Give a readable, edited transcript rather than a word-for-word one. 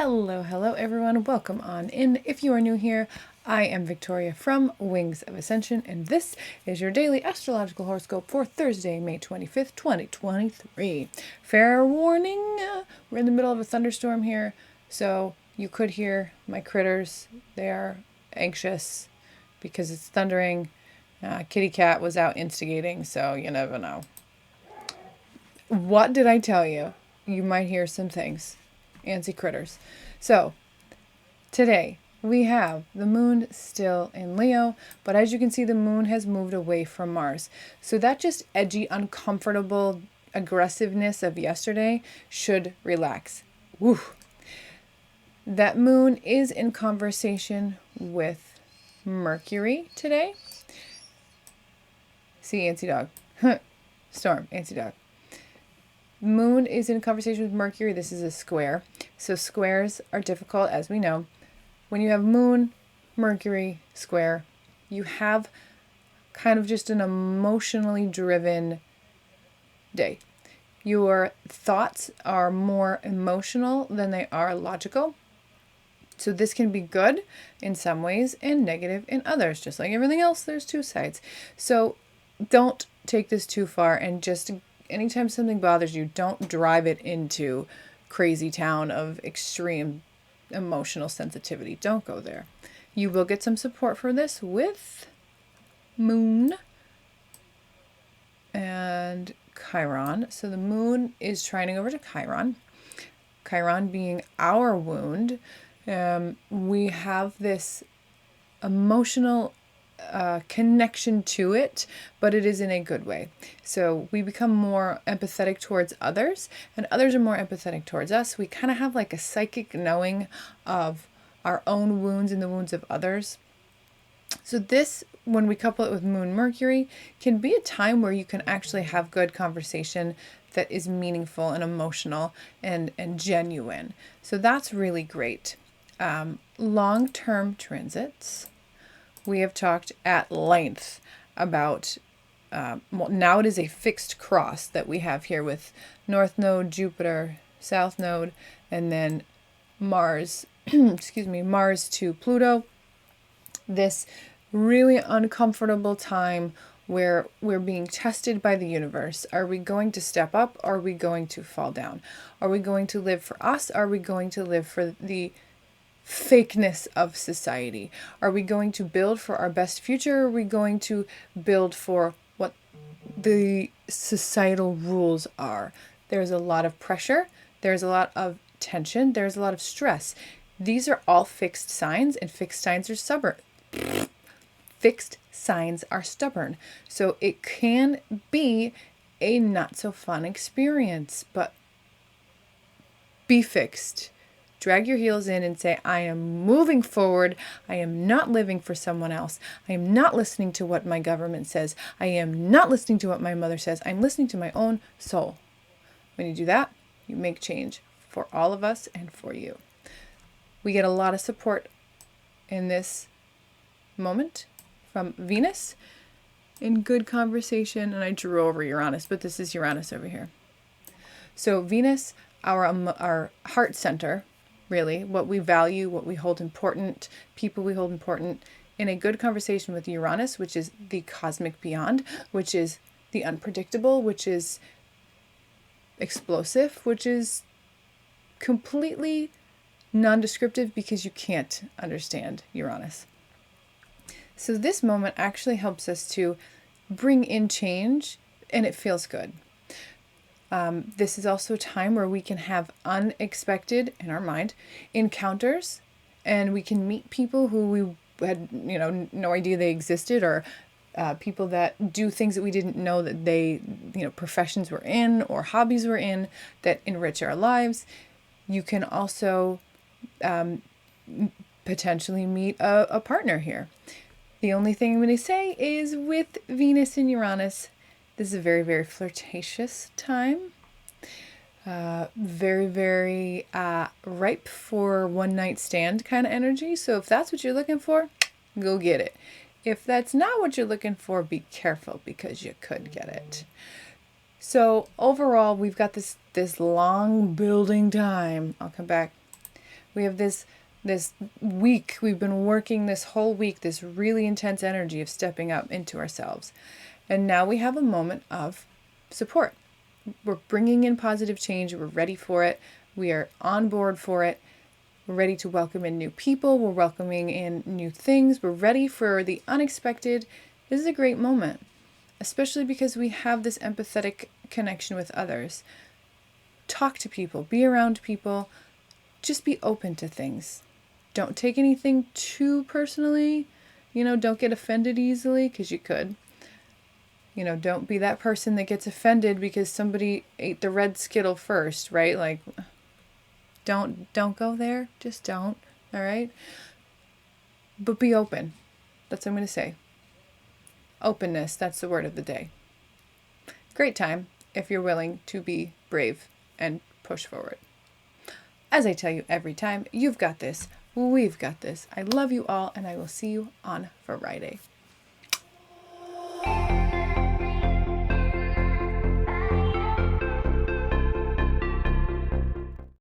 Hello everyone. Welcome on in. If you are new here, I am Victoria from Wings of Ascension, and this is your daily astrological horoscope for Thursday, May 25th, 2023. Fair warning, we're in the middle of a thunderstorm here, so you could hear my critters. They are anxious because it's thundering. Kitty cat was out instigating, so you never know. What did I tell you? You might hear some things. Antsy critters. So, today we have the moon still in Leo, but as you can see, the moon has moved away from Mars. So that just edgy, uncomfortable aggressiveness of yesterday should relax. Woo! That moon is in conversation with Mercury today. See, Antsy dog. Storm, Antsy dog. Moon is in conversation with Mercury. This is a square. So squares are difficult, as we know. When you have Moon, Mercury, square, you have kind of just an emotionally driven day. Your thoughts are more emotional than they are logical. So this can be good in some ways and negative in others. Just like everything else, there's two sides. So don't take this too far, and just anytime something bothers you, don't drive it into crazy town of extreme emotional sensitivity. Don't go there. You will get some support for this with Moon and Chiron. So the moon is trining over to Chiron. Chiron being our wound. We have this emotional connection to it, but it is in a good way. So we become more empathetic towards others, and others are more empathetic towards us. We kind of have like a psychic knowing of our own wounds and the wounds of others. So this, when we couple it with Moon Mercury, can be a time where you can actually have good conversation that is meaningful and emotional and genuine. So that's really great. Long-term transits. We have talked at length about, now it is a fixed cross that we have here with North Node, Jupiter, South Node, and then Mars, Mars to Pluto. This really uncomfortable time where we're being tested by the universe. Are we going to step up? Or are we going to fall down? Are we going to live for us? Are we going to live for the fakeness of society? Are we going to build for our best future? Or are we going to build for what the societal rules are? There's a lot of pressure. There's a lot of tension. There's a lot of stress. These are all fixed signs, and fixed signs are stubborn. Fixed signs are stubborn. So it can be a not so fun experience, but be fixed. Drag your heels in and say, I am moving forward. I am not living for someone else. I am not listening to what my government says. I am not listening to what my mother says. I'm listening to my own soul. When you do that, you make change for all of us and for you. We get a lot of support in this moment from Venus in good conversation. And I drew over Uranus, but this is Uranus over here. So Venus, our heart center, really, what we value, what we hold important, people we hold important, in a good conversation with Uranus, which is the cosmic beyond, which is the unpredictable, which is explosive, which is completely non-descriptive because you can't understand Uranus. So this moment actually helps us to bring in change, and it feels good. This is also a time where we can have unexpected, in our mind, encounters, and we can meet people who we had, no idea they existed, or people that do things that we didn't know that they, professions we're in or hobbies we're in that enrich our lives. You can also potentially meet a partner here. The only thing I'm going to say is with Venus and Uranus, this is a very, very flirtatious time. Very, very ripe for one night stand kind of energy. So if that's what you're looking for, go get it. If that's not what you're looking for, be careful because you could get it. So overall, we've got this long building time. I'll come back. We have this week, we've been working this whole week, this really intense energy of stepping up into ourselves. And now we have a moment of support. We're bringing in positive change. We're ready for it. We are on board for it. We're ready to welcome in new people. We're welcoming in new things. We're ready for the unexpected. This is a great moment, especially because we have this empathetic connection with others. Talk to people, be around people, just be open to things. Don't take anything too personally. Don't get offended easily, because you could. Don't be that person that gets offended because somebody ate the red Skittle first, right? Like, don't go there. Just don't, all right? But be open. That's what I'm going to say. Openness, that's the word of the day. Great time if you're willing to be brave and push forward. As I tell you every time, you've got this. We've got this. I love you all, and I will see you on Friday.